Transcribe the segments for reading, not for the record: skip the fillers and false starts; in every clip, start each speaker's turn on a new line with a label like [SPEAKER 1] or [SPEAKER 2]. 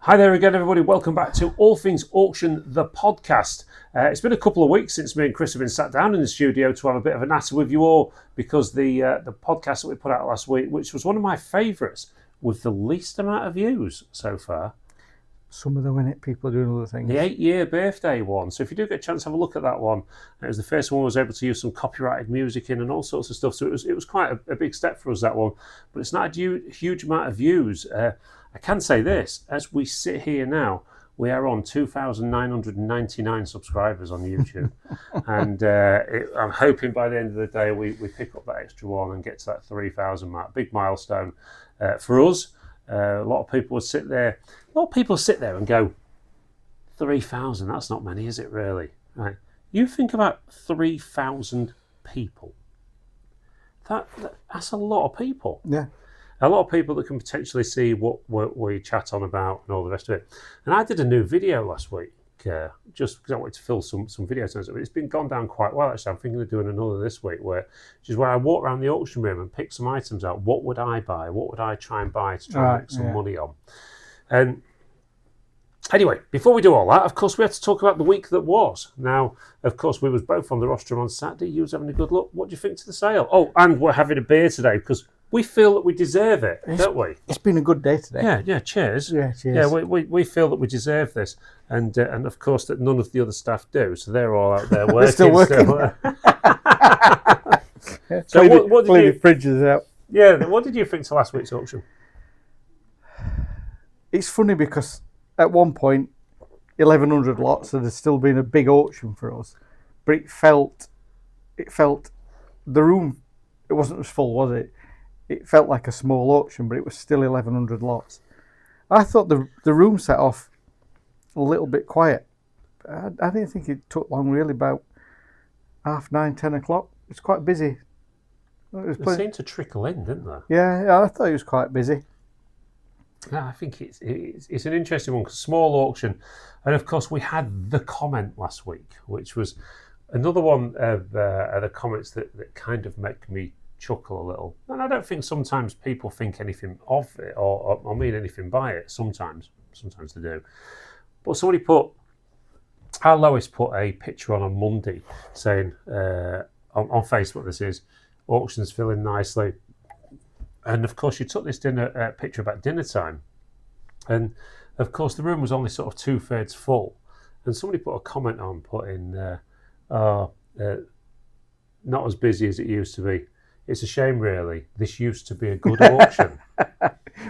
[SPEAKER 1] Hi there again, everybody. Welcome back to All Things Auction, the podcast. It's been a couple of weeks since me and Chris have been sat down in the studio to have a bit of a natter with you all, because the podcast that we put out last week, which was one of my favourites, with the least amount of views so far.
[SPEAKER 2] Some of them in it, people are doing other things.
[SPEAKER 1] The 8-year birthday one. So if you do get a chance, have a look at that one. It was the first one I was able to use some copyrighted music in and all sorts of stuff. So it was quite a big step for us, that one. But it's not a huge amount of views. I can say this, as we sit here now, we are on 2,999 subscribers on YouTube. And I'm hoping by the end of the day we pick up that extra one and get to that 3,000 mark. Big milestone for us. A lot of people would sit there. A lot of people sit there and go, 3,000, that's not many, is it really? Right. You think about 3,000 people. That's a lot of people.
[SPEAKER 2] Yeah.
[SPEAKER 1] A lot of people that can potentially see what we chat on about and all the rest of it. And I did a new video last week, just because I wanted to fill some video times. It's been gone down quite well, actually. I'm thinking of doing another this week, which is where I walk around the auction room and pick some items out. What would I buy? What would I try and buy to try and make some money on? And anyway, before we do all that, of course, we have to talk about the week that was. Now, of course, we was both on the rostrum on Saturday. You was having a good look. What do you think to the sale? Oh, and we're having a beer today because we feel that we deserve it, don't we?
[SPEAKER 2] It's been a good day today.
[SPEAKER 1] Yeah, cheers.
[SPEAKER 2] Yeah, cheers.
[SPEAKER 1] Yeah, we feel that we deserve this. And of course that none of the other staff do, so they're all out there working.
[SPEAKER 2] They're still working.
[SPEAKER 1] So what did you...
[SPEAKER 2] the fridges out.
[SPEAKER 1] Yeah, what did you think to last week's auction?
[SPEAKER 2] It's funny because at one point, 1,100 lots, and there's still been a big auction for us. But it felt the room, it wasn't as full, was it? It felt like a small auction, but it was still 1,100 lots. I thought the room set off a little bit quiet. I didn't think it took long, really, about 9:30, 10 o'clock. It's quite busy.
[SPEAKER 1] It seemed to trickle in, didn't they?
[SPEAKER 2] Yeah, I thought it was quite busy.
[SPEAKER 1] Yeah, I think it's an interesting one, because small auction. And of course, we had the comment last week, which was another one of the comments that kind of make me chuckle a little. And I don't think sometimes people think anything of it or mean anything by it. Sometimes they do. But somebody our Lois put a picture on Monday saying on Facebook, this is, auctions filling nicely. And of course, you took this picture about dinner time. And of course, the room was only sort of 2/3 full. And somebody put a comment on, not as busy as it used to be. It's a shame, really. This used to be a good auction.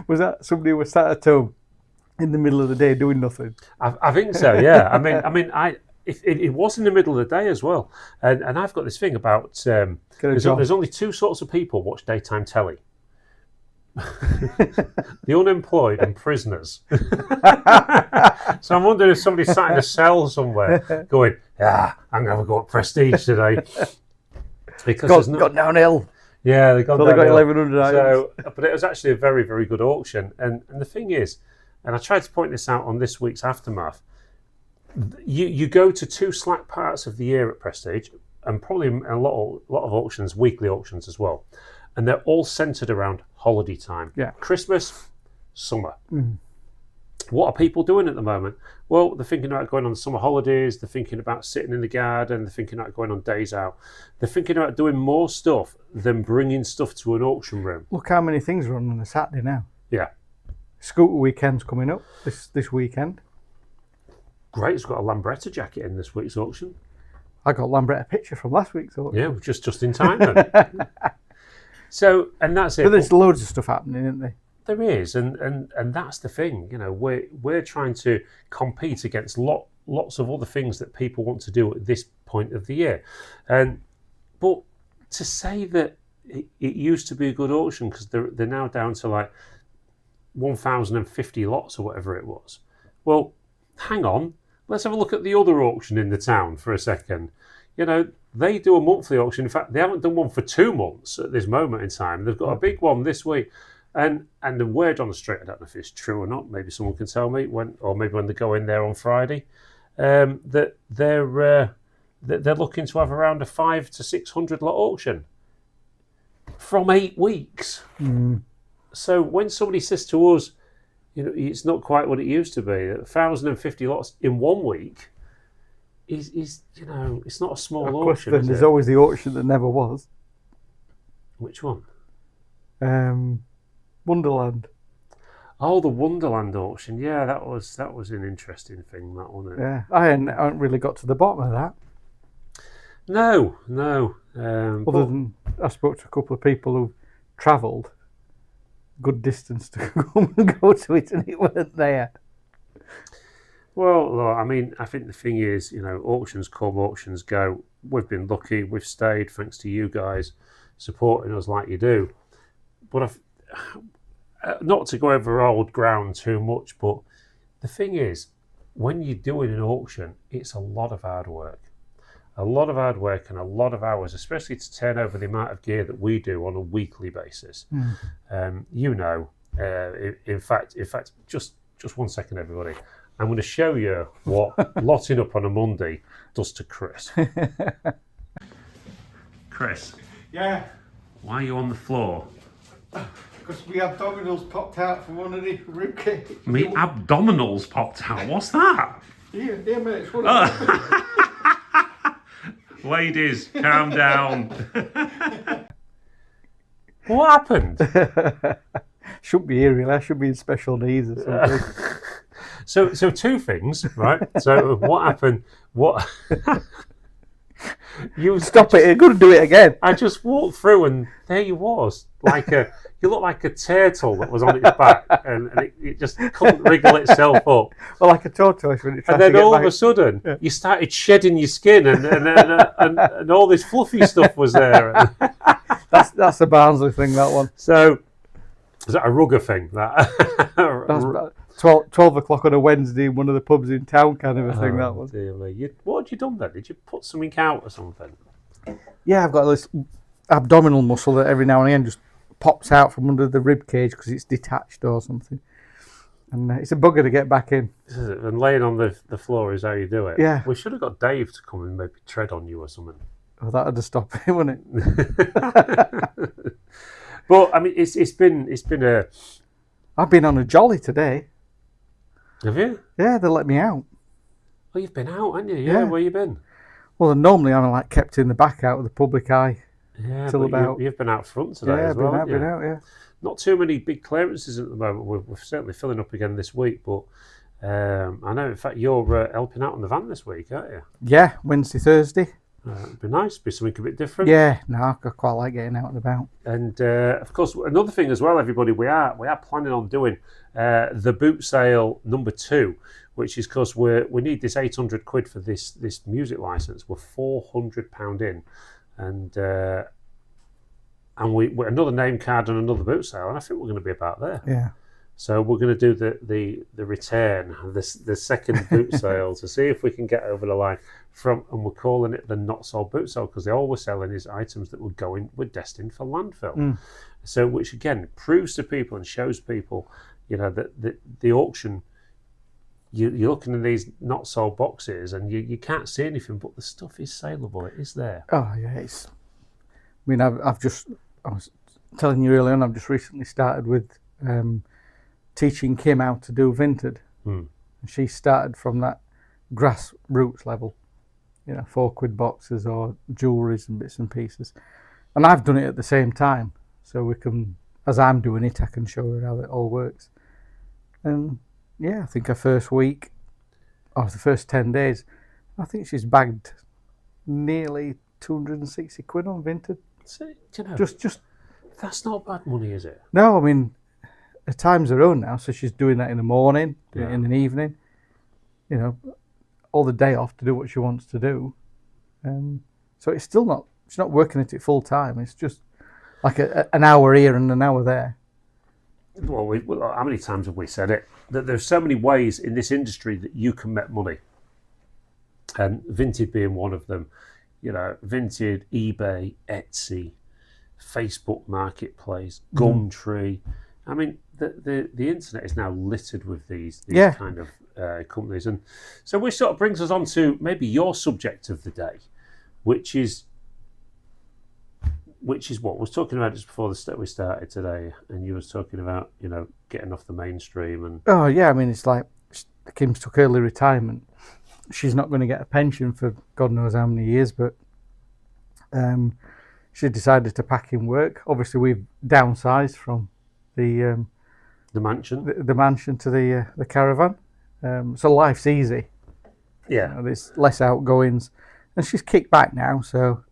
[SPEAKER 2] Was that somebody who was sat at home in the middle of the day doing nothing?
[SPEAKER 1] I think so. Yeah. I mean, it was in the middle of the day as well. And I've got this thing about there's only two sorts of people watch daytime telly: the unemployed and prisoners. So I'm wondering if somebody's sat in a cell somewhere going, I'm going to go at Prestige today. Because
[SPEAKER 2] got downhill.
[SPEAKER 1] Yeah, they got
[SPEAKER 2] 1,100 items.
[SPEAKER 1] So, but it was actually a very, very good auction. And the thing is, and I tried to point this out on this week's Aftermath, you go to two slack parts of the year at Prestige, and probably a lot of auctions, weekly auctions as well, and they're all centred around holiday time.
[SPEAKER 2] Yeah.
[SPEAKER 1] Christmas, summer. What are people doing at the moment? Well, they're thinking about going on summer holidays, they're thinking about sitting in the garden, they're thinking about going on days out. They're thinking about doing more stuff than bringing stuff to an auction room.
[SPEAKER 2] Look how many things are on a Saturday now.
[SPEAKER 1] Yeah.
[SPEAKER 2] Scooter weekend's coming up this weekend.
[SPEAKER 1] Great, it's got a Lambretta jacket in this week's auction.
[SPEAKER 2] I got a Lambretta picture from last week's auction.
[SPEAKER 1] Yeah, just in time then. So, and that's it.
[SPEAKER 2] But there's loads of stuff happening, isn't there?
[SPEAKER 1] There is, and that's the thing. You know, we're trying to compete against lots of other things that people want to do at this point of the year, but to say that it used to be a good auction because they're now down to like 1,050 lots or whatever it was. Well, hang on, let's have a look at the other auction in the town for a second. You know, they do a monthly auction. In fact, they haven't done one for 2 months at this moment in time. They've got a big one this week. And the word on the street, I don't know if it's true or not, maybe someone can tell me, when they go in there on Friday, that they're looking to have around a 500 to 600 lot auction from 8 weeks. So when somebody says to us, it's not quite what it used to be. 1,050 lots in 1 week is it's not a small
[SPEAKER 2] Of course,
[SPEAKER 1] auction.
[SPEAKER 2] then
[SPEAKER 1] Is
[SPEAKER 2] there's
[SPEAKER 1] it?
[SPEAKER 2] always the auction that never was.
[SPEAKER 1] Which one?
[SPEAKER 2] Wonderland.
[SPEAKER 1] Oh, the Wonderland auction. Yeah, that was an interesting thing, that, wasn't it?
[SPEAKER 2] Yeah, I haven't really got to the bottom of that.
[SPEAKER 1] No.
[SPEAKER 2] Other than I spoke to a couple of people who travelled good distance to come and go to it, and it weren't there.
[SPEAKER 1] Well, look, I mean, I think the thing is, auctions come, auctions go. We've been lucky. We've stayed thanks to you guys supporting us like you do. But not to go over old ground too much, but the thing is, when you're doing an auction, it's a lot of hard work. A lot of hard work and a lot of hours, especially to turn over the amount of gear that we do on a weekly basis. In fact, just 1 second, everybody. I'm going to show you what lotting up on a Monday does to Chris. Chris,
[SPEAKER 2] Yeah,
[SPEAKER 1] why are you on the floor?
[SPEAKER 2] because we had abdominals popped out from under the ribcage.
[SPEAKER 1] Me abdominals popped out. What's that?
[SPEAKER 2] Yeah, mate. It's one
[SPEAKER 1] Ladies, calm down. What happened?
[SPEAKER 2] Shouldn't be here, really. I should be in special needs or something.
[SPEAKER 1] So two things, right? So what happened? What?
[SPEAKER 2] Stop it! You're going to do it again.
[SPEAKER 1] I just walked through, and there you was, you look like a turtle that was on its back, and it just couldn't wriggle itself up.
[SPEAKER 2] Well, like a tortoise when it tries
[SPEAKER 1] And then
[SPEAKER 2] to get
[SPEAKER 1] all
[SPEAKER 2] back.
[SPEAKER 1] of a sudden, you started shedding your skin, and all this fluffy stuff was there.
[SPEAKER 2] That's a Barnsley thing, that one.
[SPEAKER 1] So, is that a rugger thing? That
[SPEAKER 2] That's about 12 o'clock on a Wednesday in one of the pubs in town, kind of a thing, that was.
[SPEAKER 1] Dear me. What had you done then? Did you put something out or something?
[SPEAKER 2] Yeah, I've got this abdominal muscle that every now and again just pops out from under the rib cage because it's detached or something. And it's a bugger to get back in.
[SPEAKER 1] This is it. And laying on the floor is how you do it.
[SPEAKER 2] Yeah.
[SPEAKER 1] We should have got Dave to come and maybe tread on you or something.
[SPEAKER 2] Oh, that would have stopped it, wouldn't it?
[SPEAKER 1] But I mean, it's been a.
[SPEAKER 2] I've been on a jolly today.
[SPEAKER 1] Have you?
[SPEAKER 2] Yeah, they let me out.
[SPEAKER 1] Oh, you've been out, haven't you? Yeah.
[SPEAKER 2] Yeah.
[SPEAKER 1] Where you been?
[SPEAKER 2] Well, normally I'm like kept in the back out of the public eye.
[SPEAKER 1] Yeah,
[SPEAKER 2] Till
[SPEAKER 1] but
[SPEAKER 2] about-
[SPEAKER 1] you've been out front today
[SPEAKER 2] Yeah,
[SPEAKER 1] as well.
[SPEAKER 2] been
[SPEAKER 1] haven't you?
[SPEAKER 2] out, yeah.
[SPEAKER 1] Not too many big clearances at the moment. We're certainly filling up again this week, but I know, in fact, you're helping out on the van this week, aren't you?
[SPEAKER 2] Yeah, Wednesday, Thursday.
[SPEAKER 1] It'd be nice, be something a bit different.
[SPEAKER 2] Yeah, no, I quite like getting out and about.
[SPEAKER 1] And of course, another thing as well, everybody, we are planning on doing the boot sale number 2, which is because we need this 800 quid for this music license. We're £400 in, and we another name card and another boot sale, and I think we're going to be about there.
[SPEAKER 2] Yeah.
[SPEAKER 1] So we're going to do the return, the second boot sale to see if we can get over the line and we're calling it the not sold boot sale because all we're selling is items that were destined for landfill. So which again proves to people and shows people, that the auction, you're looking at these not sold boxes and you can't see anything, but the stuff is saleable. It is there.
[SPEAKER 2] Oh yeah, I was telling you earlier on, I've just recently started with teaching Kim how to do Vinted. And she started from that grassroots level, £4 boxes or jewelries and bits and pieces. And I've done it at the same time, so we can, as I'm doing it, I can show her how it all works. And yeah, I think her first week, or the first 10 days, I think she's bagged nearly 260 quid on Vinted.
[SPEAKER 1] So,
[SPEAKER 2] Just
[SPEAKER 1] that's not bad money, is it?
[SPEAKER 2] no, I mean, her time's her own now, so she's doing that in the morning,
[SPEAKER 1] Yeah.
[SPEAKER 2] in an evening, all the day off to do what she wants to do. So it's still not, she's not working at it full time. It's just like an hour here and an hour there.
[SPEAKER 1] Well, how many times have we said it? That there's so many ways in this industry that you can make money. And Vinted being one of them. Vinted, eBay, Etsy, Facebook Marketplace, Gumtree. I mean, the internet is now littered with these
[SPEAKER 2] Yeah.
[SPEAKER 1] kind of companies. And so which sort of brings us on to maybe your subject of the day, which is which is what we was talking about just before we started today, and you was talking about getting off the mainstream and
[SPEAKER 2] Oh yeah, I mean it's like Kim's took early retirement. She's not going to get a pension for God knows how many years, but she decided to pack in work. Obviously, we've downsized from the
[SPEAKER 1] mansion.
[SPEAKER 2] the mansion to the caravan, so life's easy.
[SPEAKER 1] Yeah,
[SPEAKER 2] There's less outgoings, and she's kicked back now. So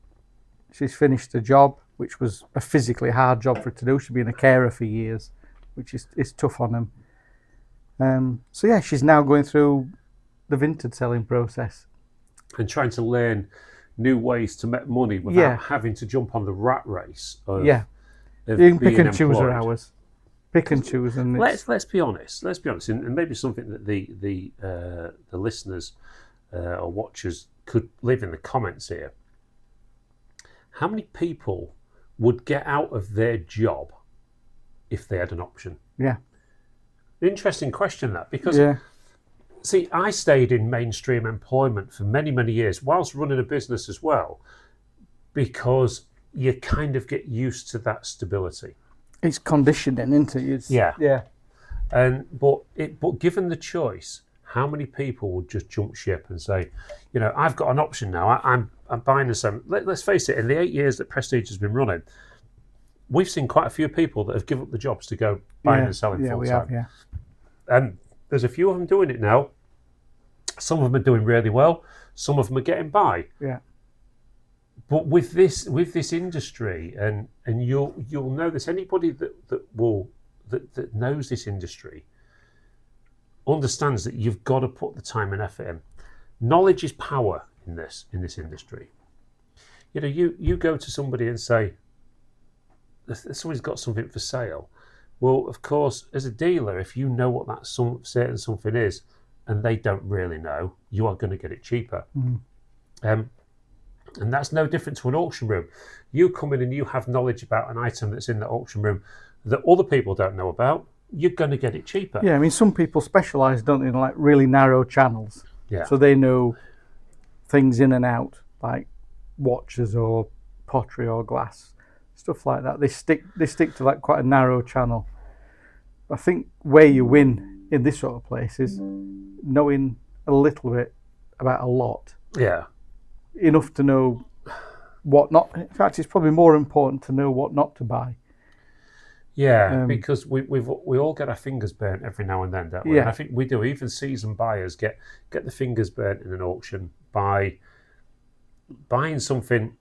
[SPEAKER 2] she's finished a job, which was a physically hard job for her to do. She's been a carer for years, which is tough on them. So yeah, she's now going through the vintage selling process
[SPEAKER 1] and trying to learn new ways to make money without having to jump on the rat race. Of
[SPEAKER 2] you can pick and choose her hours. Pick and choose, and
[SPEAKER 1] let's be honest. Let's be honest, and maybe something that the listeners or watchers could leave in the comments here. How many people would get out of their job if they had an option?
[SPEAKER 2] Yeah.
[SPEAKER 1] Interesting question, that, because see, I stayed in mainstream employment for many, many years whilst running a business as well, because you kind of get used to that stability.
[SPEAKER 2] It's conditioning, isn't it? Yeah.
[SPEAKER 1] But given the choice, how many people would just jump ship and say, I've got an option now. I'm buying this. Let's face it. In the 8 years that Prestige has been running, we've seen quite a few people that have given up the jobs to go buying and selling full time.
[SPEAKER 2] We have, yeah.
[SPEAKER 1] And there's a few of them doing it now. Some of them are doing really well. Some of them are getting by.
[SPEAKER 2] Yeah.
[SPEAKER 1] But with this industry, and you'll know this. Anybody that knows this industry understands that you've got to put the time and effort in. Knowledge is power in this industry. You go to somebody and say, somebody's got something for sale. Well, of course, as a dealer, if you know what that certain something is, and they don't really know, you are going to get it cheaper. And that's no different to an auction room. You come in and you have knowledge about an item that's in the auction room that other people don't know about, you're going to get it cheaper.
[SPEAKER 2] Yeah, I mean, some people specialise, don't they, in like really narrow channels.
[SPEAKER 1] Yeah.
[SPEAKER 2] So they know things in and out, like watches or pottery or glass, stuff like that. They stick to like quite a narrow channel. I think where you win in this sort of place is knowing a little bit about a lot.
[SPEAKER 1] Yeah.
[SPEAKER 2] Enough to know what not. In fact, it's probably more important to know what not to buy.
[SPEAKER 1] Yeah, because we all get our fingers burnt every now and then, don't we?
[SPEAKER 2] Yeah.
[SPEAKER 1] And I think we do. Even seasoned buyers get the fingers burnt in an auction by buying something.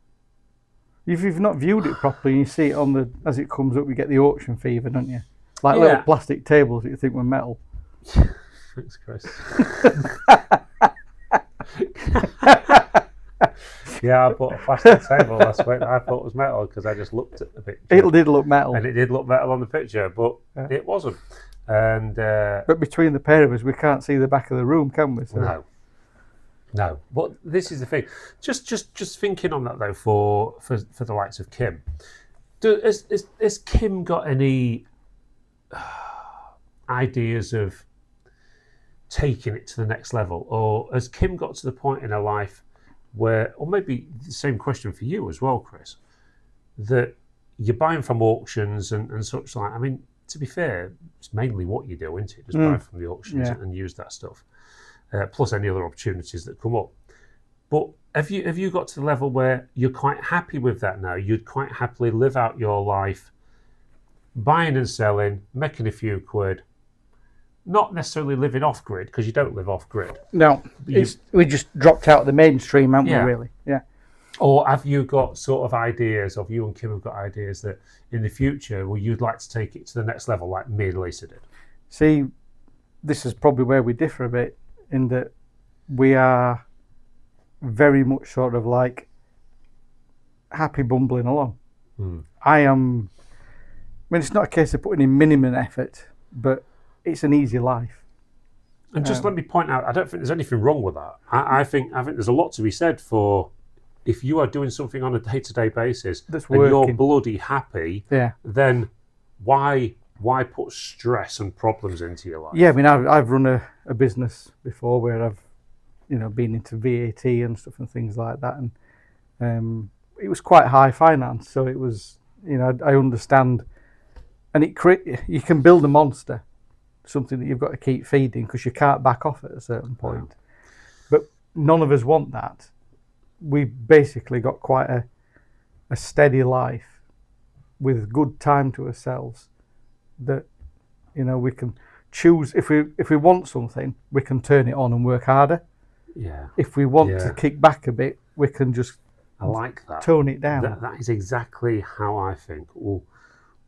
[SPEAKER 2] If you've not viewed it properly, and you see it as it comes up, you get the auction fever, don't you? Like little plastic tables that you think were metal.
[SPEAKER 1] Thanks, Chris. Yeah, I bought a plastic table last week that I thought was metal because I just looked at the picture.
[SPEAKER 2] It did look metal.
[SPEAKER 1] And it did look metal on the picture, but it wasn't. And
[SPEAKER 2] but between the pair of us, we can't see the back of the room, can we? So.
[SPEAKER 1] No. But this is the thing. Just thinking on that though, for the likes of Kim, has Kim got any ideas of taking it to the next level, or has Kim got to the point in her life where, or maybe the same question for you as well, Chris, that you're buying from auctions and such like? I mean, to be fair, it's mainly what you do, isn't it? Just buy from the auctions and use that stuff, plus any other opportunities that come up. But have you got to the level where you're quite happy with that now? You'd quite happily live out your life buying and selling, making a few quid, not necessarily living off grid, because you don't live off grid.
[SPEAKER 2] No, we just dropped out of the mainstream, haven't we, really? Yeah.
[SPEAKER 1] Or have you got sort of ideas, of you and Kim have got ideas that in the future, well, you'd like to take it to the next level like me and Lisa did?
[SPEAKER 2] See, this is probably where we differ a bit, in that we are very much sort of like happy bumbling along. I mean, it's not a case of putting in minimum effort, but it's an easy life.
[SPEAKER 1] And just let me point out, I don't think there's anything wrong with that. I think there's a lot to be said for, if you are doing something on a day-to-day basis and you're bloody happy, then why put stress and problems into your life?
[SPEAKER 2] Yeah, I mean, I've run a business before where I've been into VAT and stuff and things like that, and it was quite high finance, so it was, I understand, and you can build a monster, something that you've got to keep feeding because you can't back off at a certain point. But none of us want that. We've basically got quite a steady life with good time to ourselves that, we can choose. If we want something, we can turn it on and work harder.
[SPEAKER 1] Yeah.
[SPEAKER 2] If we want to kick back a bit, we can just
[SPEAKER 1] I like that.
[SPEAKER 2] Tone it down.
[SPEAKER 1] That is exactly how I think. Well,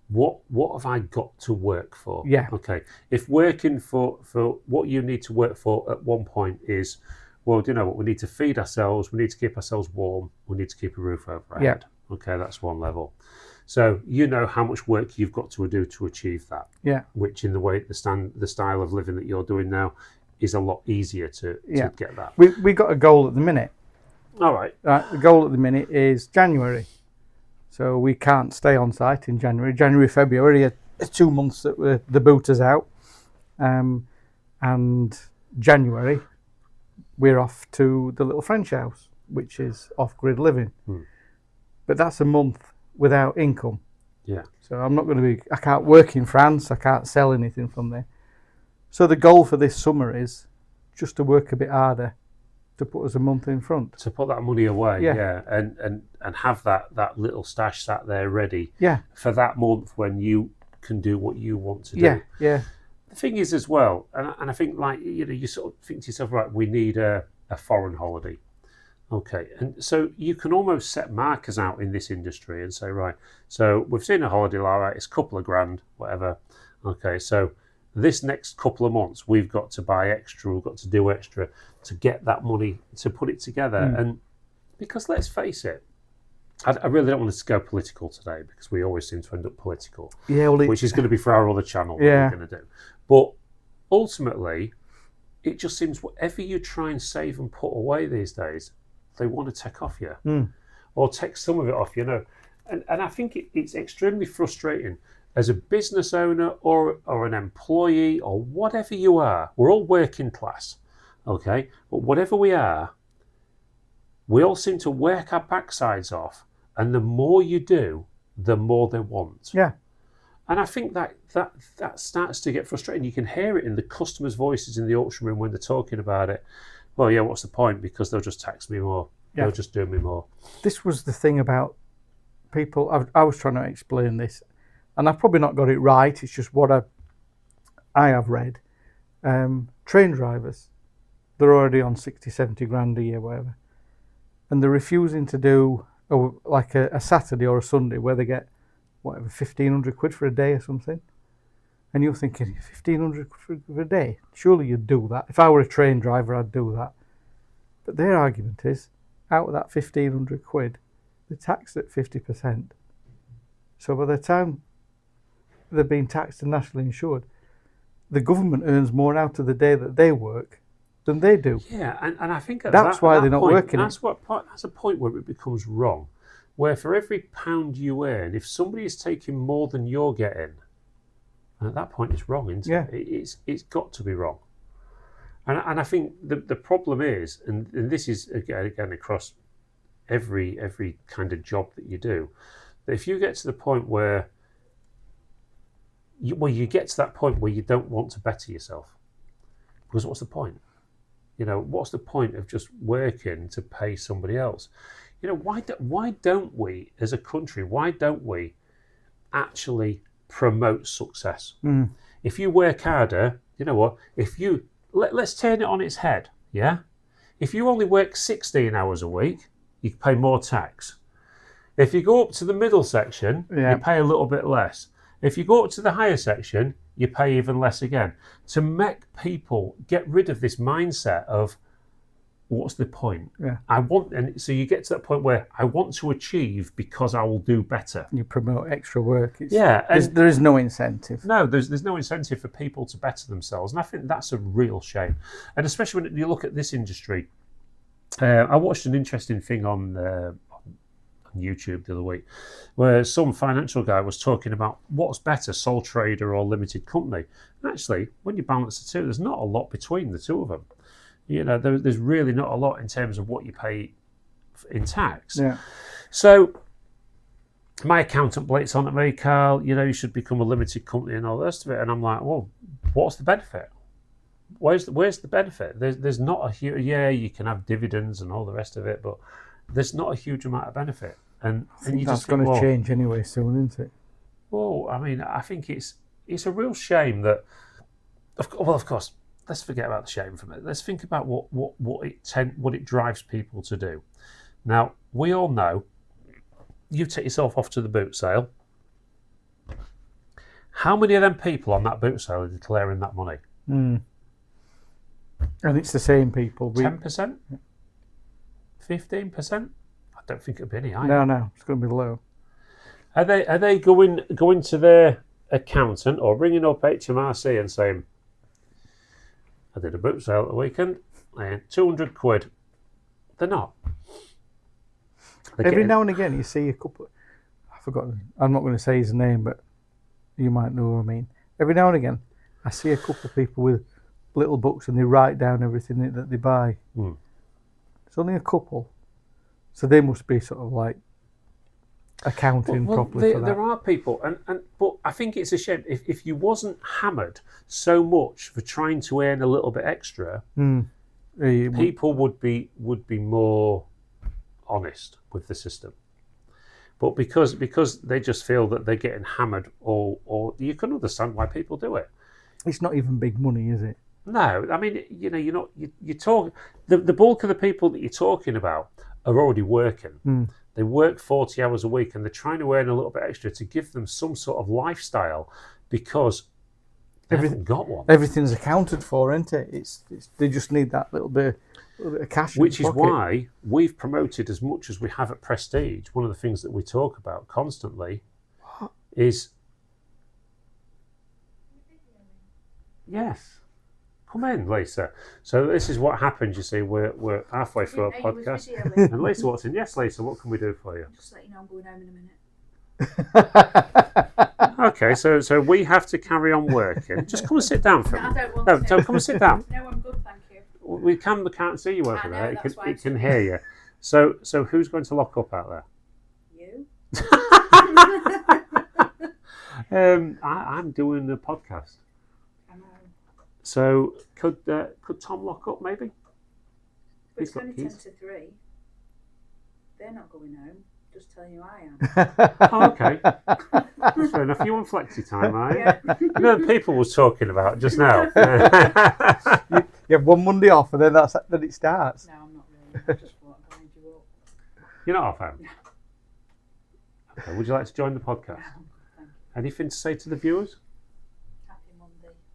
[SPEAKER 1] what have I got to work for?
[SPEAKER 2] Yeah.
[SPEAKER 1] Okay. If working for what you need to work for at one point is, well, do you know what? We need to feed ourselves. We need to keep ourselves warm. We need to keep a roof over our head. Okay, that's one level. So you know how much work you've got to do to achieve that.
[SPEAKER 2] Yeah.
[SPEAKER 1] Which, in the way the style of living that you're doing now, is a lot easier to get that.
[SPEAKER 2] We got a goal at the minute.
[SPEAKER 1] All right.
[SPEAKER 2] The goal at the minute is January. So we can't stay on site in January. January, February are 2 months that the boot is out. And January, we're off to the little French house, which is off-grid living. But that's a month without income.
[SPEAKER 1] Yeah.
[SPEAKER 2] So I can't work in France. I can't sell anything from there. So the goal for this summer is just to work a bit harder to put us a month in front.
[SPEAKER 1] To put that money away, and have that little stash sat there ready for that month when you can do what you want to do.
[SPEAKER 2] Yeah.
[SPEAKER 1] The thing is as well, and I think you sort of think to yourself, right, we need a foreign holiday. Okay, and so you can almost set markers out in this industry and say, right, so we've seen a holiday, all right, it's a couple of grand, whatever. Okay, so this next couple of months, we've got to buy extra, we've got to do extra to get that money to put it together. And because let's face it, I really don't want us to go political today because we always seem to end up political, which is going to be for our other channel that we're going to do. But ultimately, it just seems whatever you try and save and put away these days, they want to take off you or take some of it off, And I think it's extremely frustrating as a business owner or an employee or whatever you are. We're all working class, okay? But whatever we are, we all seem to work our backsides off, and the more you do, the more they want.
[SPEAKER 2] Yeah.
[SPEAKER 1] And I think that starts to get frustrating. You can hear it in the customers' voices in the auction room when they're talking about it. Well, yeah, what's the point? Because they'll just tax me more. Yeah. They'll just do me more.
[SPEAKER 2] This was the thing about people. I was trying to explain this, and I've probably not got it right. It's just what I have read. Train drivers, they're already on 60, 70 grand a year, whatever. And they're refusing to do like a Saturday or a Sunday where they get, whatever, 1,500 quid for a day or something. And you're thinking, 1,500 quid for a day? Surely you'd do that. If I were a train driver, I'd do that. But their argument is, out of that 1,500 quid, they're taxed at 50%. So by the time they're being taxed and nationally insured, the government earns more out of the day that they work than they do.
[SPEAKER 1] Yeah, and I think
[SPEAKER 2] that's why they're not working.
[SPEAKER 1] That's a point where it becomes wrong, where for every pound you earn, if somebody is taking more than you're getting, at that point it's wrong, isn't it? It's got to be wrong. And I think the problem is, and this is again across every kind of job that you do, that if you get to the point where you get to that point where you don't want to better yourself, because what's the point? What's the point of just working to pay somebody else? Why don't we, as a country, why don't we actually promote success? If you work harder, you know what? If you let's turn it on its head, yeah. If you only work 16 hours a week, you pay more tax. If you go up to the middle section, you pay a little bit less. If you go up to the higher section, you pay even less again. To make people get rid of this mindset of, what's the point?
[SPEAKER 2] Yeah.
[SPEAKER 1] And so you get to that point where I want to achieve because I will do better.
[SPEAKER 2] You promote extra work.
[SPEAKER 1] And
[SPEAKER 2] there is no incentive.
[SPEAKER 1] No, there's no incentive for people to better themselves, and I think that's a real shame. And especially when you look at this industry, I watched an interesting thing on YouTube the other week, where some financial guy was talking about what's better, sole trader or limited company. And actually, when you balance the two, there's not a lot between the two of them. There's really not a lot in terms of what you pay in tax.
[SPEAKER 2] Yeah.
[SPEAKER 1] So my accountant blates on at me, Carl, you should become a limited company and all the rest of it. And I'm like, well, what's the benefit? Where's the benefit? There's not a huge, you can have dividends and all the rest of it, but there's not a huge amount of benefit. And you
[SPEAKER 2] That's
[SPEAKER 1] just
[SPEAKER 2] going
[SPEAKER 1] think,
[SPEAKER 2] to
[SPEAKER 1] well,
[SPEAKER 2] change anyway soon, isn't it?
[SPEAKER 1] well, I mean, I think it's a real shame that, of course, let's forget about the shame for a minute. Let's think about what it drives people to do. Now, we all know, you take yourself off to the boot sale. How many of them people on that boot sale are declaring that money?
[SPEAKER 2] And it's the same people.
[SPEAKER 1] 10%? 15%? I don't think it'll be any higher.
[SPEAKER 2] No, it's going to be low.
[SPEAKER 1] Are they going to their accountant or ringing up HMRC and saying, I did a boot sale at the weekend, and 200 quid? They're not.
[SPEAKER 2] Every now and again you see a couple, I've forgotten, I'm not going to say his name, but you might know what I mean. Every now and again I see a couple of people with little books and they write down everything that they buy. It's only a couple. So they must be sort of like accounting properly for that.
[SPEAKER 1] There are people, but I think it's a shame if you wasn't hammered so much for trying to earn a little bit extra, people would be more honest with the system. But because they just feel that they're getting hammered, or you can understand why people do it.
[SPEAKER 2] It's not even big money, is it?
[SPEAKER 1] No, I mean, you talk. The bulk of the people that you're talking about are already working. They work 40 hours a week and they're trying to earn a little bit extra to give them some sort of lifestyle because they haven't got one.
[SPEAKER 2] Everything's accounted for, isn't it? It's they just need that little bit of cash.
[SPEAKER 1] Which is why we've promoted as much as we have at Prestige. One of the things that we talk about constantly is, yes, come in, Lisa. So this is what happens. You see, we're halfway through our podcast, and Lisa walks in. Yes, Lisa, what can we do for you?
[SPEAKER 3] Just let you know I'm going home in a minute.
[SPEAKER 1] Okay, so we have to carry on working. Just come and sit down for a minute. No, come and sit down.
[SPEAKER 3] No, I'm good, thank you.
[SPEAKER 1] We can't see you over there. It can hear you. So who's going to lock up out there?
[SPEAKER 3] You?
[SPEAKER 1] I'm doing the podcast.
[SPEAKER 3] I know.
[SPEAKER 1] So could Tom lock up maybe?
[SPEAKER 3] But
[SPEAKER 1] He's
[SPEAKER 3] it's
[SPEAKER 1] got
[SPEAKER 3] only
[SPEAKER 1] keys.
[SPEAKER 3] 10 to 3. They're not going home. Just telling you I am.
[SPEAKER 1] Oh, okay. That's fair enough. You on flexi time, are you?
[SPEAKER 3] Yeah.
[SPEAKER 1] You know the people was talking about just now.
[SPEAKER 2] You have one Monday off and then then it starts.
[SPEAKER 3] No, I'm not really. I just thought I'd wind you up.
[SPEAKER 1] You're not off home?
[SPEAKER 3] No.
[SPEAKER 1] Okay, would you like to join the podcast?
[SPEAKER 3] No, I'm good, thank you.
[SPEAKER 1] Anything to say to the viewers?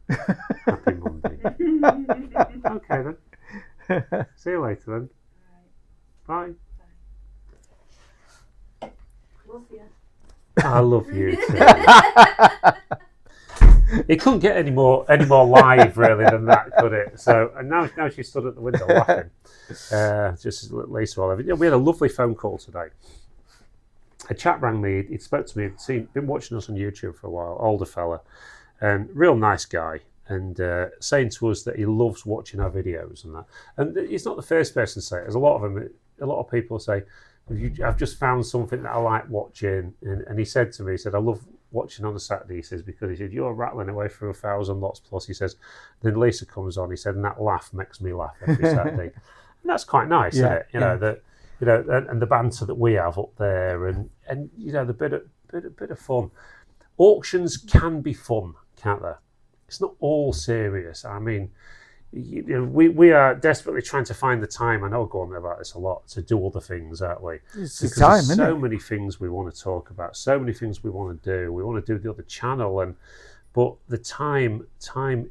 [SPEAKER 3] Happy Monday.
[SPEAKER 1] Happy Monday. Okay then. See you later then.
[SPEAKER 3] Right.
[SPEAKER 1] Bye.
[SPEAKER 3] Love you.
[SPEAKER 1] I love you too. It couldn't get any more live really than that, could it? So and now she stood at the window laughing. Just Lisa all over. We had a lovely phone call today. A chap rang me. He spoke to me. Been watching us on YouTube for a while. Older fella, and real nice guy. And saying to us that he loves watching our videos and that. And he's not the first person to say it. There's a lot of them. A lot of people say, I've just found something that I like watching. And he said to me, he said, I love watching on a Saturday, he says, because he said, you're rattling away through 1,000 lots plus. He says, then Lisa comes on, he said, and that laugh makes me laugh every Saturday. And that's quite nice, isn't it? And the banter that we have up there and the bit of fun. Auctions can be fun, can't they? It's not all serious. I mean, we are desperately trying to find the time. I know I go on about this a lot to do other things, aren't we?
[SPEAKER 2] It's
[SPEAKER 1] because
[SPEAKER 2] time,
[SPEAKER 1] there's
[SPEAKER 2] isn't
[SPEAKER 1] so
[SPEAKER 2] it?
[SPEAKER 1] many things we want to talk about, so many things we want to do. We want to do the other channel, but the time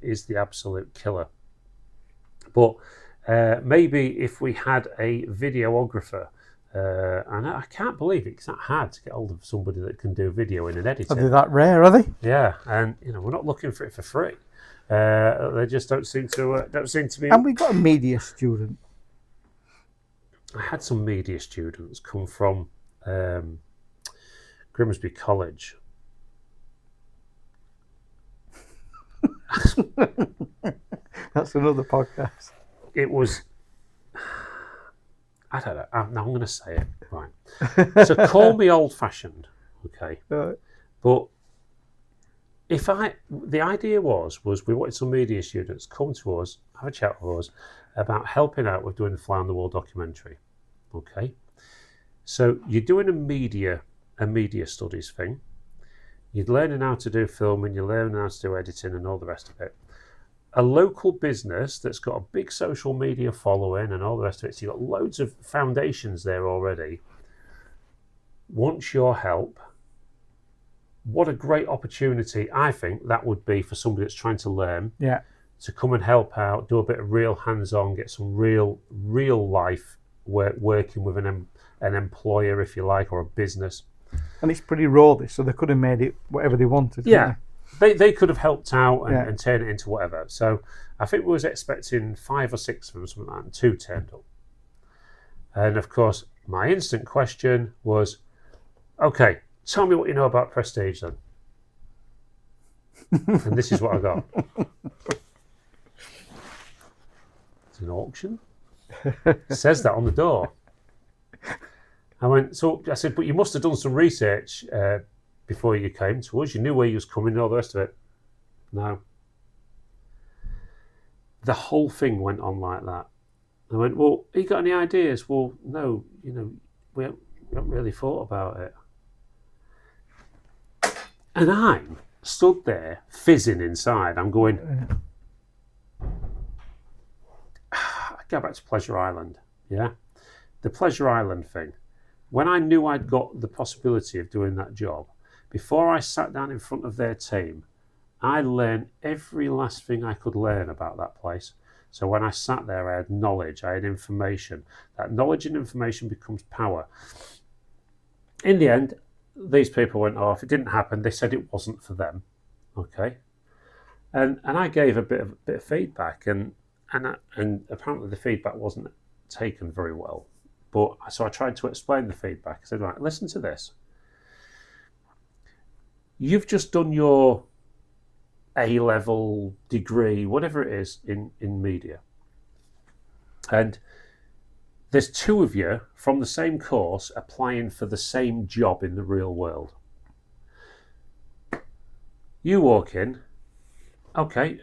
[SPEAKER 1] is the absolute killer. But maybe if we had a videographer, and I can't believe it's that hard to get hold of somebody that can do video in and editing.
[SPEAKER 2] Are they that rare? Are they?
[SPEAKER 1] Yeah, and we're not looking for it for free. They just don't seem to be.
[SPEAKER 2] And we got a media student.
[SPEAKER 1] I had some media students come from Grimsby College.
[SPEAKER 2] That's another podcast.
[SPEAKER 1] It was. I don't know. Now I'm going to say it right. So call me old-fashioned, okay?
[SPEAKER 2] Right.
[SPEAKER 1] But the idea was we wanted some media students come to us, have a chat with us about helping out with doing the Fly on the Wall documentary, okay? So you're doing a media studies thing. You're learning how to do filming, you're learning how to do editing and all the rest of it. A local business that's got a big social media following and all the rest of it, so you've got loads of foundations there already, wants your help. What a great opportunity I think that would be for somebody that's trying to learn, to come and help out, do a bit of real hands-on, get some real life working with an employer, if you like, or a business.
[SPEAKER 2] And it's pretty raw, this, so they could have made it whatever they wanted.
[SPEAKER 1] Yeah, they could have helped out and turned it into whatever. So I think we was expecting 5 or 6 of them, something like that, and 2 turned up. And of course, my instant question was, okay, tell me what you know about Prestige then. And this is what I got. It's an auction. It says that on the door. I said, but you must have done some research before you came to us. You knew where you was coming and all the rest of it. No. The whole thing went on like that. I went, well, have you got any ideas? Well, no, we haven't really thought about it. And I'm stood there fizzing inside. I'm going, I go back to Pleasure Island, yeah? The Pleasure Island thing. When I knew I'd got the possibility of doing that job, before I sat down in front of their team, I learned every last thing I could learn about that place. So when I sat there, I had knowledge, I had information. That knowledge and information becomes power. In the end, these people went off. It didn't happen. They said it wasn't for them. Okay, and I gave a bit of feedback, and apparently the feedback wasn't taken very well. But so I tried to explain the feedback. I said, right, listen to this. You've just done your A-level degree, whatever it is, in media, and there's 2 of you from the same course applying for the same job in the real world. You walk in, okay,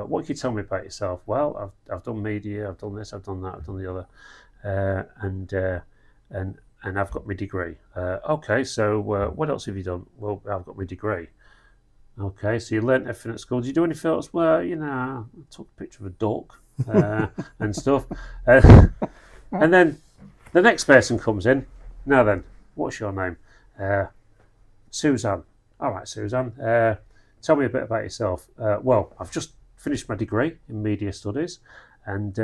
[SPEAKER 1] what can you tell me about yourself? Well, I've done media, I've done this, I've done that, I've done the other, and I've got my degree. Okay, so what else have you done? Well, I've got my degree. Okay, so you learnt everything at school. Did you do anything else? Well, I took a picture of a duck and stuff. And then the next person comes in. Now then, what's your name? Suzanne. All right, Suzanne. Tell me a bit about yourself. Well, I've just finished my degree in media studies, and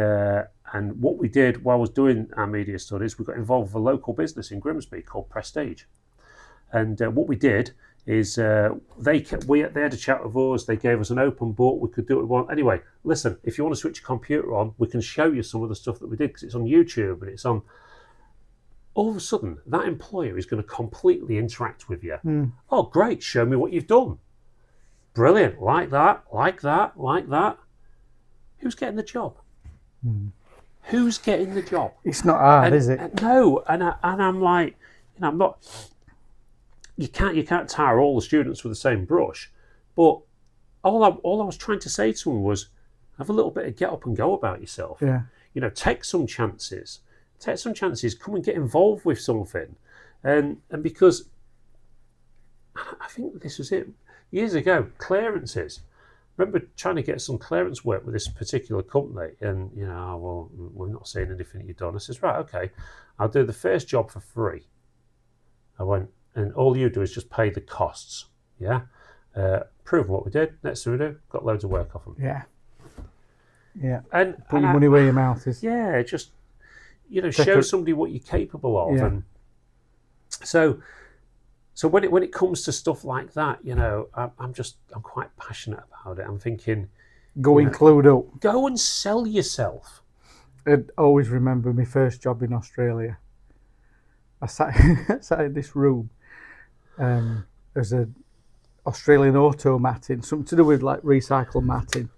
[SPEAKER 1] what we did while I was doing our media studies, we got involved with a local business in Grimsby called Prestige. And what we did is they had a chat with us. They gave us an open book. We could do what we want. Anyway, listen, if you want to switch your computer on, we can show you some of the stuff that we did because it's on YouTube and it's on. All of a sudden, that employer is going to completely interact with you. Oh, great! Show me what you've done. Brilliant! Like that, like that, like that. Who's getting the job? Who's getting the job?
[SPEAKER 2] It's not hard, is it?
[SPEAKER 1] No, and I'm like, I'm not. You can't tar all the students with the same brush, but all I was trying to say to them was, have a little bit of get up and go about yourself.
[SPEAKER 2] Yeah.
[SPEAKER 1] Take some chances. Come and get involved with something, and because I think this was it years ago. Clearances. Remember trying to get some clearance work with this particular company, and well, we're not seeing anything you've done. I says, right, okay, I'll do the first job for free. I went. And all you do is just pay the costs, yeah? Prove what we did. Next thing we do, got loads of work off them.
[SPEAKER 2] Yeah.
[SPEAKER 1] And
[SPEAKER 2] put your money where your mouth is.
[SPEAKER 1] Yeah, just, show somebody what you're capable of.
[SPEAKER 2] Yeah.
[SPEAKER 1] And so when it comes to stuff like that, I'm quite passionate about it. I'm thinking...
[SPEAKER 2] Go clued up.
[SPEAKER 1] Go and sell yourself.
[SPEAKER 2] I'd always remember my first job in Australia. I sat in this room. There's an Australian auto matting, something to do with like recycled matting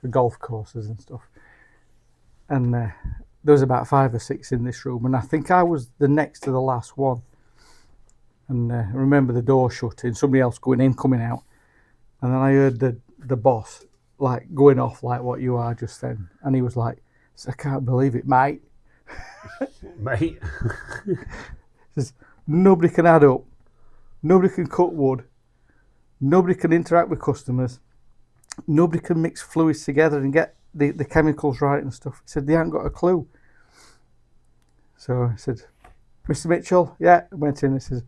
[SPEAKER 2] for golf courses and stuff. And there was about 5 or 6 in this room, and I think I was the next to the last one. And I remember the door shutting, somebody else going in, coming out. And then I heard the boss like going off like what you are just then. And he was like, I can't believe it, mate.
[SPEAKER 1] Mate.
[SPEAKER 2] Says, nobody can add up. Nobody can cut wood. Nobody can interact with customers. Nobody can mix fluids together and get the chemicals right and stuff. He said, they haven't got a clue. So I said, Mr. Mitchell, yeah. I went in and says,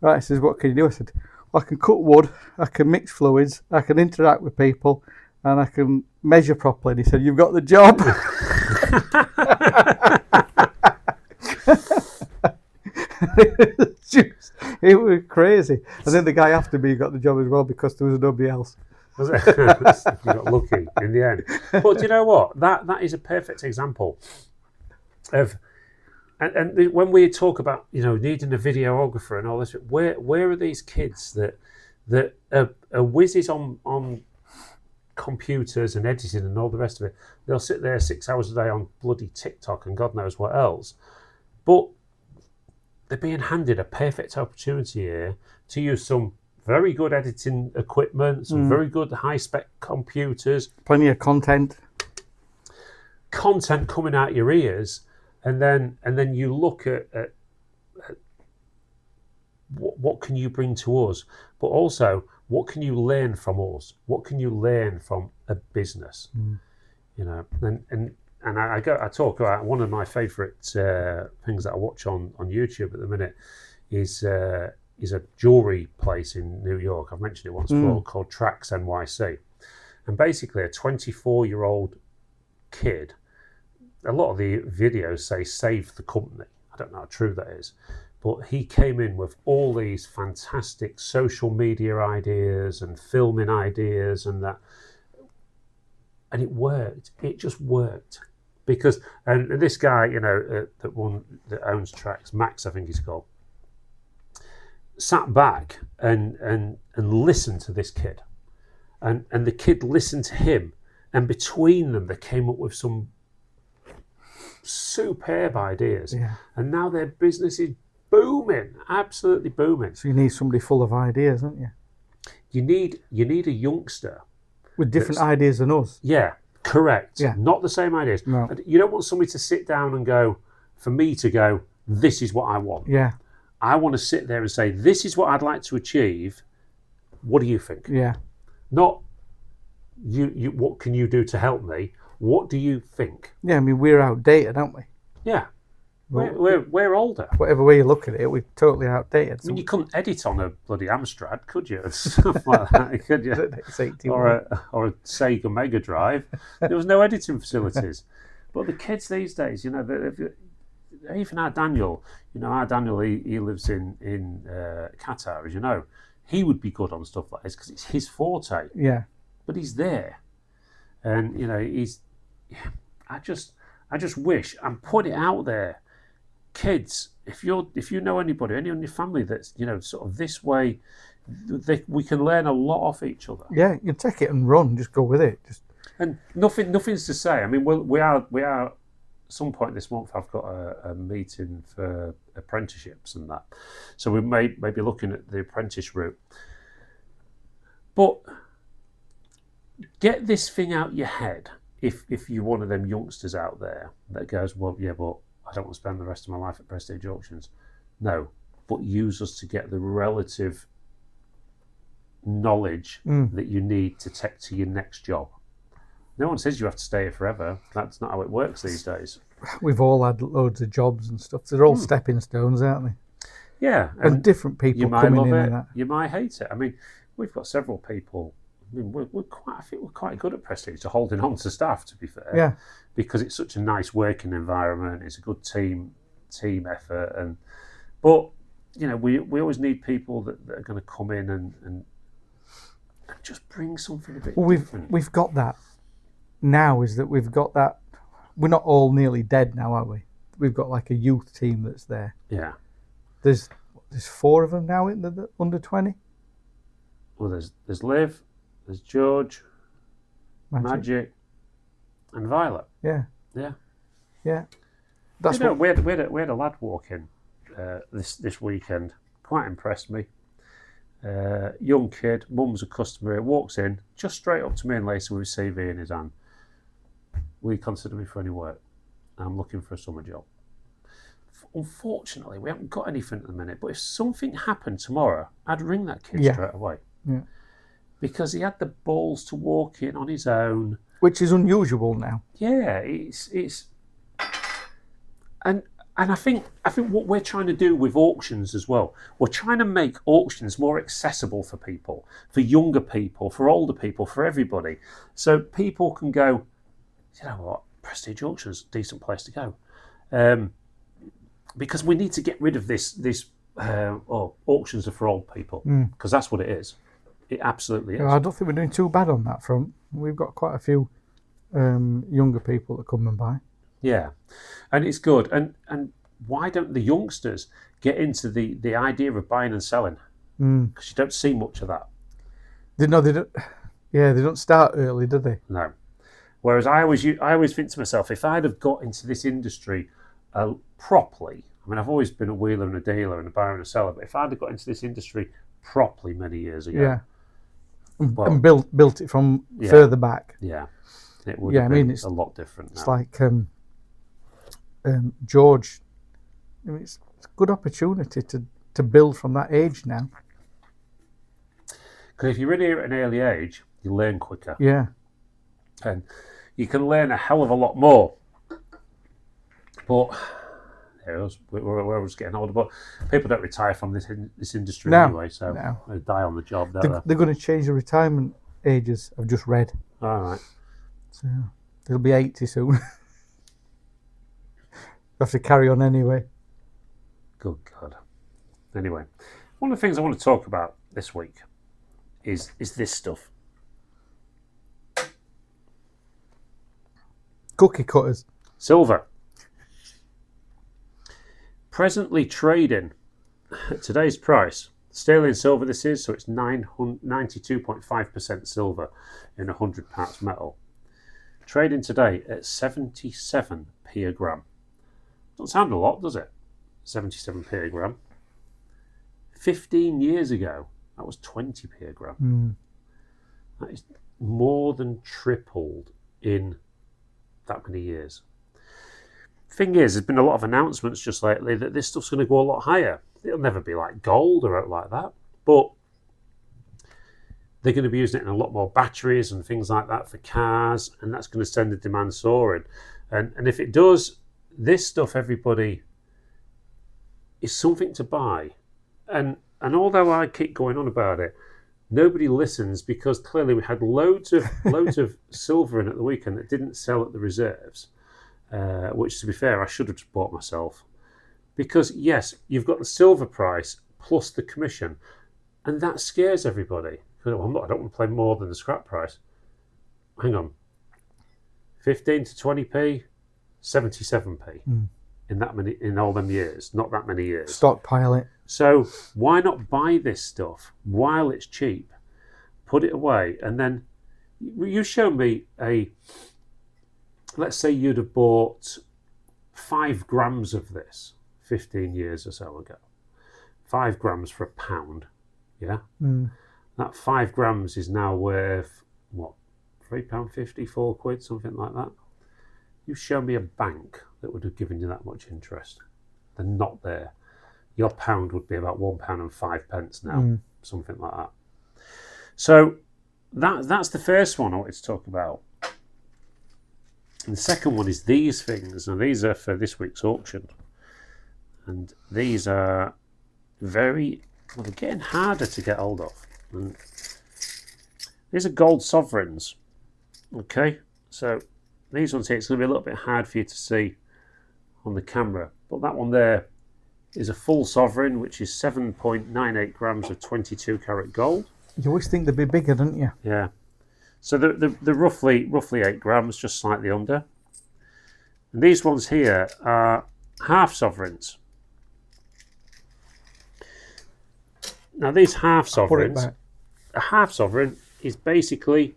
[SPEAKER 2] right, he says, what can you do? I said, well, I can cut wood, I can mix fluids, I can interact with people, and I can measure properly. And he said, you've got the job. It was crazy. And then the guy after me got the job as well because there was nobody else.
[SPEAKER 1] Was it? You got lucky in the end. But do you know what? That is a perfect example of, and when we talk about needing a videographer and all this, where are these kids that are whizzes on computers and editing and all the rest of it? They'll sit there 6 hours a day on bloody TikTok and God knows what else, but they're being handed a perfect opportunity here to use some very good editing equipment, some very good high-spec computers.
[SPEAKER 2] Plenty of content
[SPEAKER 1] coming out your ears, and then you look at what can you bring to us, but also what can you learn from us? What can you learn from a business? And I talk about one of my favourite things that I watch on YouTube at the minute is a jewellery place in New York. I've mentioned it once before, called Trax NYC. And basically a 24-year-old kid, a lot of the videos say save the company. I don't know how true that is. But he came in with all these fantastic social media ideas and filming ideas and that. And it worked. It just worked. Because, and this guy, that owns Trax, Max, I think he's called, sat back and listened to this kid. And the kid listened to him. And between them, they came up with some superb ideas.
[SPEAKER 2] Yeah.
[SPEAKER 1] And now their business is booming, absolutely booming.
[SPEAKER 2] So you need somebody full of ideas, don't you?
[SPEAKER 1] You need a youngster.
[SPEAKER 2] With different ideas than us.
[SPEAKER 1] Yeah, correct.
[SPEAKER 2] Yeah.
[SPEAKER 1] Not the same ideas.
[SPEAKER 2] No.
[SPEAKER 1] You don't want somebody to sit down and go, for me to go, this is what I want.
[SPEAKER 2] Yeah.
[SPEAKER 1] I want to sit there and say, this is what I'd like to achieve. What do you think?
[SPEAKER 2] Yeah.
[SPEAKER 1] Not you. What can you do to help me? What do you think?
[SPEAKER 2] Yeah, I mean, we're outdated, aren't we?
[SPEAKER 1] Yeah. We're older.
[SPEAKER 2] Whatever way you look at it, we're totally outdated.
[SPEAKER 1] I mean, you couldn't edit on a bloody Amstrad, could you? Stuff like that, could you? Or a Sega Mega Drive. There was no editing facilities. But the kids these days, even our Daniel, he lives in Qatar, as you know. He would be good on stuff like this because it's his forte.
[SPEAKER 2] Yeah.
[SPEAKER 1] But he's there, and I just wish, and put it out there, kids. If you know anybody, anyone in your family that's sort of this way, we can learn a lot off each other.
[SPEAKER 2] Yeah, you take it and run. Just go with it.
[SPEAKER 1] And nothing's to say. I mean, we are. Some point this month, I've got a meeting for apprenticeships and that, so we may be looking at the apprentice route. But get this thing out your head. If you're one of them youngsters out there that goes, well, yeah, but I don't want to spend the rest of my life at Prestige Auctions. No, but use us to get the relative knowledge that you need to take to your next job. No one says you have to stay here forever. That's not how it works these days.
[SPEAKER 2] We've all had loads of jobs and stuff. They're all stepping stones, aren't they?
[SPEAKER 1] Yeah.
[SPEAKER 2] And different people
[SPEAKER 1] you might
[SPEAKER 2] coming
[SPEAKER 1] love
[SPEAKER 2] in
[SPEAKER 1] it,
[SPEAKER 2] and that.
[SPEAKER 1] you might hate it. I mean, we've got several people. I mean, I think we're quite good at Prestige to holding on to staff, to be fair.
[SPEAKER 2] Yeah.
[SPEAKER 1] Because it's such a nice working environment. It's a good team effort. But we always need people that are going to come in and just bring something a bit different.
[SPEAKER 2] We've got that now, is that we've got that. We're not all nearly dead now, are we? We've got like a youth team that's there.
[SPEAKER 1] Yeah.
[SPEAKER 2] There's 4 of them now in the under 20.
[SPEAKER 1] Well, there's Liv, there's George, Magic, and Violet.
[SPEAKER 2] Yeah.
[SPEAKER 1] Yeah.
[SPEAKER 2] Yeah. That's
[SPEAKER 1] we had a lad walk in this weekend, quite impressed me. Young kid, mum's a customer, walks in, just straight up to me and Lacey with his CV in his hand. Will you consider me for any work? I'm looking for a summer job. Unfortunately, we haven't got anything at the minute, but if something happened tomorrow, I'd ring that kid straight away.
[SPEAKER 2] Yeah.
[SPEAKER 1] Because he had the balls to walk in on his own.
[SPEAKER 2] Which is unusual now.
[SPEAKER 1] Yeah, it's and I think what we're trying to do with auctions as well, we're trying to make auctions more accessible for people, for younger people, for older people, for everybody. So people can go, you know what, Prestige Auctions, decent place to go. Because we need to get rid of this auctions are for old people, because that's what it is. It absolutely is.
[SPEAKER 2] I don't think we're doing too bad on that front. We've got quite a few younger people that come and buy.
[SPEAKER 1] Yeah, and it's good. And why don't the youngsters get into the idea of buying and selling? Because you don't see much of that.
[SPEAKER 2] They don't. Yeah, they don't start early, do they?
[SPEAKER 1] No. Whereas I always think to myself, if I'd have got into this industry properly, I mean, I've always been a wheeler and a dealer and a buyer and a seller, but if I'd have got into this industry properly many years ago,
[SPEAKER 2] and built it from further back.
[SPEAKER 1] Yeah, it would have been a lot different.
[SPEAKER 2] It's like George. I mean, it's a good opportunity to build from that age now.
[SPEAKER 1] Because if you're really at an early age, you learn quicker.
[SPEAKER 2] Yeah,
[SPEAKER 1] and you can learn a hell of a lot more. But we're always getting older. But people don't retire from this industry anyway, so they die on the job.
[SPEAKER 2] They're going to change the retirement ages. I've just read.
[SPEAKER 1] All right.
[SPEAKER 2] So they'll be 80 soon. Have to carry on anyway.
[SPEAKER 1] Good God. Anyway, one of the things I want to talk about this week is this stuff.
[SPEAKER 2] Cookie cutters.
[SPEAKER 1] Silver. Presently trading at today's price. Sterling silver this is, so it's 92.5% silver in 100 parts metal. Trading today at 77p a gram. Doesn't sound a lot, does it? 77p a gram. 15 years ago, that was 20p a gram. That is more than tripled in that many years. Thing is, there's been a lot of announcements just lately that this stuff's going to go a lot higher. It'll never be like gold or out like that, but they're going to be using it in a lot more batteries and things like that for cars, and that's going to send the demand soaring. And if it does, this stuff, everybody, is something to buy. And although I keep going on about it, nobody listens, because clearly we had loads of silver in at the weekend that didn't sell at the reserves. Which, to be fair, I should have just bought myself. Because, yes, you've got the silver price plus the commission, and that scares everybody. I don't want to pay more than the scrap price. Hang on. 15 to 20p, 77p in all them years. Not that many years.
[SPEAKER 2] Stockpile it.
[SPEAKER 1] So why not buy this stuff while it's cheap, put it away, and then you show me let's say you'd have bought 5 grams of this 15 years or so ago. 5 grams for £1, yeah? That 5 grams is now worth, what, £3.50, £4, something like that? You show me a bank that would have given you that much interest. They're not there. Your pound would be about £1.05 now, something like that. So that's the first one I wanted to talk about. And the second one is these things. Now, these are for this week's auction. And these are they're getting harder to get hold of. And these are gold sovereigns. Okay, so these ones here, it's going to be a little bit hard for you to see on the camera. But that one there is a full sovereign, which is 7.98 grams of 22 karat gold.
[SPEAKER 2] You always think they'd be bigger, don't you?
[SPEAKER 1] Yeah. So they're roughly 8 grams, just slightly under. And these ones here are half sovereigns. Now these half sovereigns, a half sovereign is basically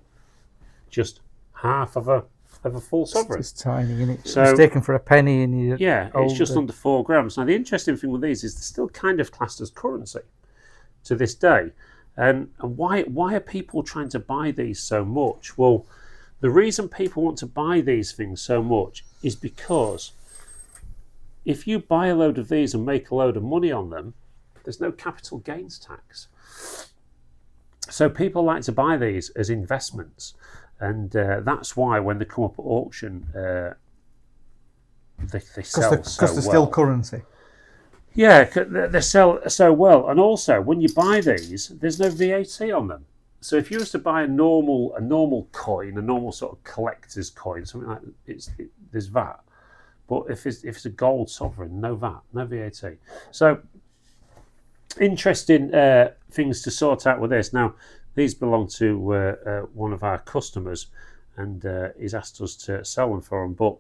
[SPEAKER 1] just half of a of a full sovereign.
[SPEAKER 2] It's tiny, isn't it?
[SPEAKER 1] So-
[SPEAKER 2] it's taken for a penny and you
[SPEAKER 1] Yeah, it's just under 4 grams. Now, the interesting thing with these is they're still kind of classed as currency to this day. And why are people trying to buy these so much? Well, the reason people want to buy these things so much is because if you buy a load of these and make a load of money on them, there's no capital gains tax. So people like to buy these as investments. And that's why when they come up at auction, they sell so well.
[SPEAKER 2] Because they're still currency.
[SPEAKER 1] Yeah, they sell so well. And also, when you buy these, there's no VAT on them. So if you was to buy a normal coin, a normal sort of collector's coin, something like there's VAT. But if it's a gold sovereign, no VAT, no VAT. So interesting things to sort out with this. Now, these belong to one of our customers, and he's asked us to sell them for him. But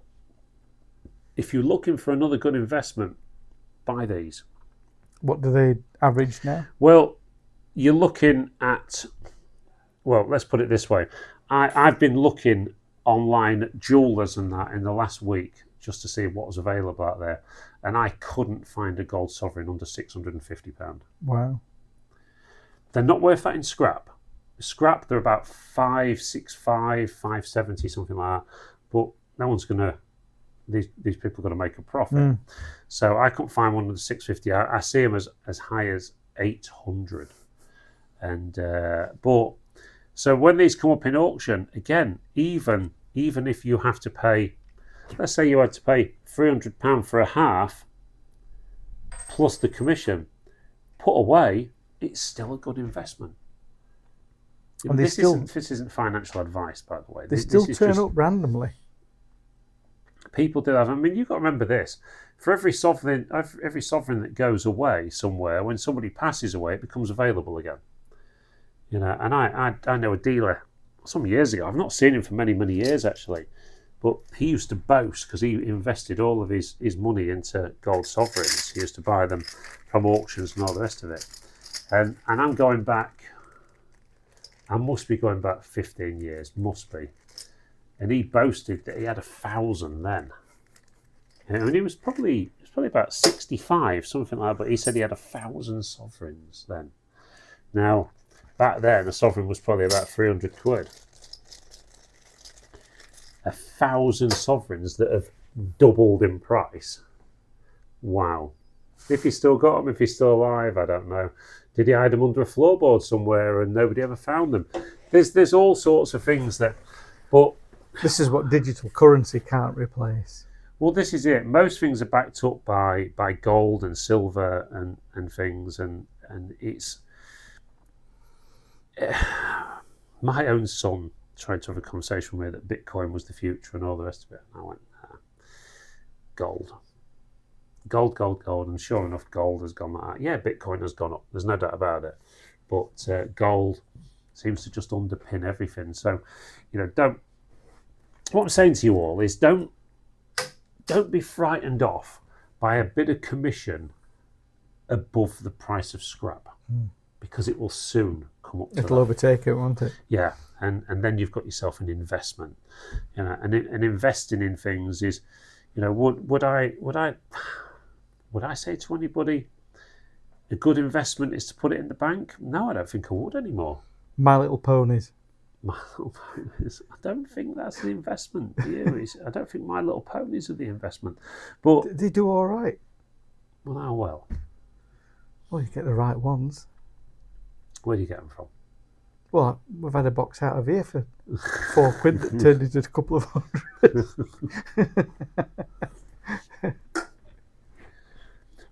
[SPEAKER 1] if you're looking for another good investment, buy these.
[SPEAKER 2] What do they average now?
[SPEAKER 1] Well, you're looking at, well, let's put it this way. I've been looking online at jewellers and that in the last week just to see what was available out there, and I couldn't find a gold sovereign under £650.
[SPEAKER 2] Wow.
[SPEAKER 1] They're not worth that in scrap. Scrap, they're about 565, 570, something like that. But no one's going to, these people are going to make a profit. So I couldn't find one under 650. I see them as high as 800. And but so when these come up in auction, again, even if you have to pay, let's say you had to pay £300 for a half plus the commission, put away, it's still a good investment.
[SPEAKER 2] And
[SPEAKER 1] this isn't financial advice, by the way.
[SPEAKER 2] They still turn up randomly.
[SPEAKER 1] People do that. I mean, you've got to remember this. For every sovereign that goes away somewhere, when somebody passes away, it becomes available again. You know, and I know a dealer some years ago. I've not seen him for many, many years actually, but he used to boast because he invested all of his money into gold sovereigns. He used to buy them from auctions and all the rest of it. And I'm going back. I must be going back 15 years. Must be. And he boasted that he had 1,000 then. I mean, he was probably about 65, something like that. But he said he had 1,000 sovereigns then. Now, back then, a sovereign was probably about 300 quid. 1,000 sovereigns that have doubled in price. Wow. If he still got them, if he's still alive, I don't know. Did he hide them under a floorboard somewhere and nobody ever found them? There's all sorts of things that, but
[SPEAKER 2] this is what digital currency can't replace.
[SPEAKER 1] Well, this is it. Most things are backed up by gold and silver and things, and it's my own son tried to have a conversation with me that Bitcoin was the future and all the rest of it. And I went, gold. And sure enough, gold has gone up. Yeah, Bitcoin has gone up. There's no doubt about it. But gold seems to just underpin everything. So, you know, what I'm saying to you all is don't be frightened off by a bit of commission above the price of scrap, because it will soon come up to
[SPEAKER 2] It'll overtake it, won't it?
[SPEAKER 1] Yeah, and then you've got yourself an investment. You know, and investing in things is, you know, would I say to anybody a good investment is to put it in the bank? No, I don't think I would anymore.
[SPEAKER 2] My Little Ponies.
[SPEAKER 1] My Little Ponies. I don't think that's the investment. I don't think My Little Ponies are the investment. But
[SPEAKER 2] they do all right.
[SPEAKER 1] Well, how well?
[SPEAKER 2] Well, you get the right ones.
[SPEAKER 1] Where do you get them from?
[SPEAKER 2] Well, we've had a box out of here for £4 that turned into a couple of hundred.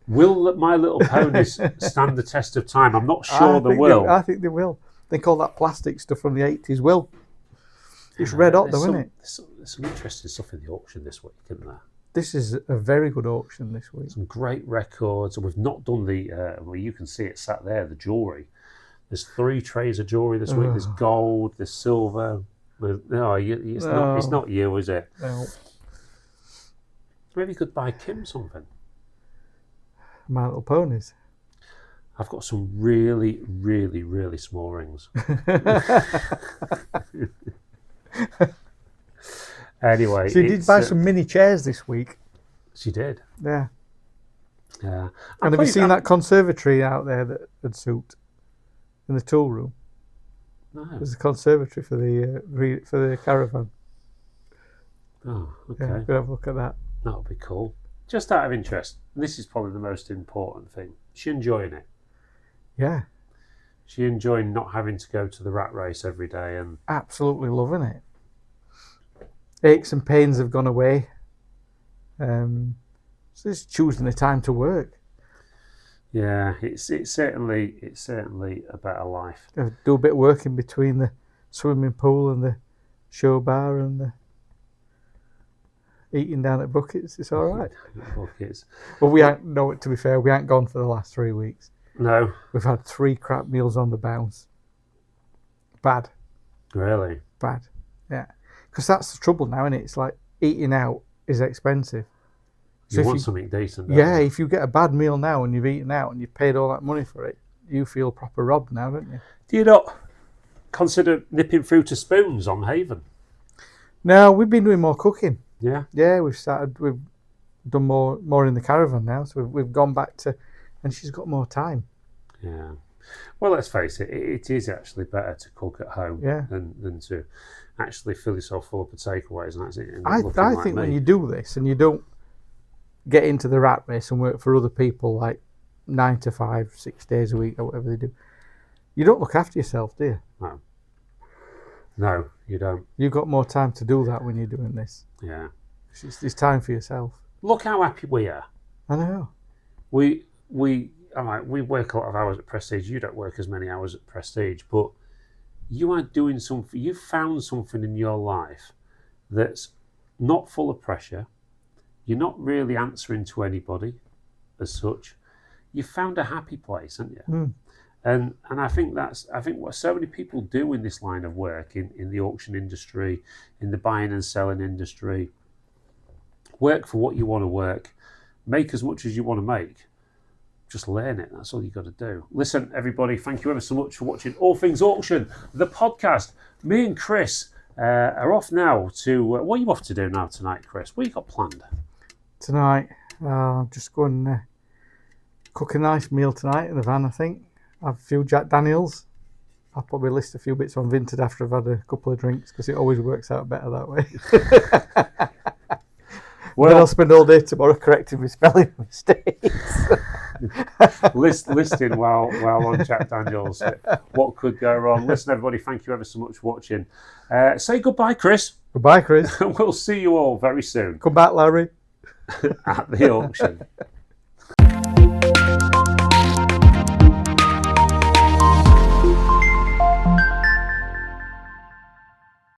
[SPEAKER 1] Will My Little Ponies stand the test of time? I'm not sure they will.
[SPEAKER 2] I think they will. I think all that plastic stuff from the 80s will. It's red hot though, isn't it?
[SPEAKER 1] There's some interesting stuff in the auction this week, isn't there?
[SPEAKER 2] This is a very good auction this week.
[SPEAKER 1] Some great records. And we've not done well, you can see it sat there, the jewellery. There's 3 trays of jewellery this week. There's gold, there's silver. It's not you, is it?
[SPEAKER 2] No.
[SPEAKER 1] Maybe you could buy Kim something.
[SPEAKER 2] My Little Ponies.
[SPEAKER 1] I've got some really, really, really small rings. Anyway,
[SPEAKER 2] She did buy some mini chairs this week.
[SPEAKER 1] She did.
[SPEAKER 2] Yeah.
[SPEAKER 1] Yeah.
[SPEAKER 2] And have you seen that conservatory out there that would suit in the tool room?
[SPEAKER 1] No.
[SPEAKER 2] There's a conservatory for the caravan.
[SPEAKER 1] Oh, okay.
[SPEAKER 2] Yeah, we'll have a look at that.
[SPEAKER 1] That would be cool. Just out of interest, this is probably the most important thing. She enjoying it.
[SPEAKER 2] Yeah.
[SPEAKER 1] She enjoying not having to go to the rat race every day and
[SPEAKER 2] Absolutely loving it. Aches and pains have gone away. So it's choosing the time to work.
[SPEAKER 1] yeah, it's certainly a better life.
[SPEAKER 2] Do a bit of work in between the swimming pool and the show bar and the eating down at Buckets. It's all right.
[SPEAKER 1] Buckets.
[SPEAKER 2] Well, we ain't. No, to be fair, we ain't gone for the last 3 weeks.
[SPEAKER 1] No.
[SPEAKER 2] We've had 3 crap meals on the bounce. Bad.
[SPEAKER 1] Really?
[SPEAKER 2] Bad. Yeah. Because that's the trouble now, isn't it? It's like eating out is expensive.
[SPEAKER 1] So you want something decent, don't
[SPEAKER 2] Yeah,
[SPEAKER 1] you?
[SPEAKER 2] if you get a bad meal now and you've eaten out and you've paid all that money for it, you feel proper robbed now, don't you?
[SPEAKER 1] Do you not consider nipping through to spoons on Haven?
[SPEAKER 2] No, we've been doing more cooking.
[SPEAKER 1] Yeah.
[SPEAKER 2] Yeah, we've done more in the caravan now, so we've gone back to, and she's got more time.
[SPEAKER 1] Yeah. Well, let's face it, it is actually better to cook at home than to actually fill yourself full up of takeaways and that's it.
[SPEAKER 2] I think when you do this and you don't get into the rat race and work for other people like 9 to 5, 6 days a week or whatever they do, you don't look after yourself, do you?
[SPEAKER 1] No, you don't.
[SPEAKER 2] You've got more time to do that when you're doing this.
[SPEAKER 1] Yeah.
[SPEAKER 2] It's time for yourself.
[SPEAKER 1] Look how happy we are.
[SPEAKER 2] I know.
[SPEAKER 1] We work a lot of hours at Prestige. You don't work as many hours at Prestige, but you are doing something. You've found something in your life that's not full of pressure. You're not really answering to anybody as such. You've found a happy place, haven't you?
[SPEAKER 2] Mm.
[SPEAKER 1] And I think what so many people do in this line of work, in the auction industry, in the buying and selling industry, work for what you want to work, make as much as you want to make. Just learn it. That's all you got to do. Listen, everybody, thank you ever so much for watching All Things Auction, the podcast. Me and Chris are off now to... what are you off to do now tonight, Chris? What have you got planned?
[SPEAKER 2] Tonight, I'm just going to cook a nice meal tonight in the van, I think. Have a few Jack Daniels. I'll probably list a few bits on Vinted after I've had a couple of drinks because it always works out better that way. Well, then I'll spend all day tomorrow correcting my spelling mistakes.
[SPEAKER 1] Listing while on Jack Daniels. What could go wrong? Listen, everybody, thank you ever so much for watching. Say goodbye, Chris.
[SPEAKER 2] Goodbye, Chris.
[SPEAKER 1] We'll see you all very soon
[SPEAKER 2] Come back, Larry.
[SPEAKER 1] at the auction.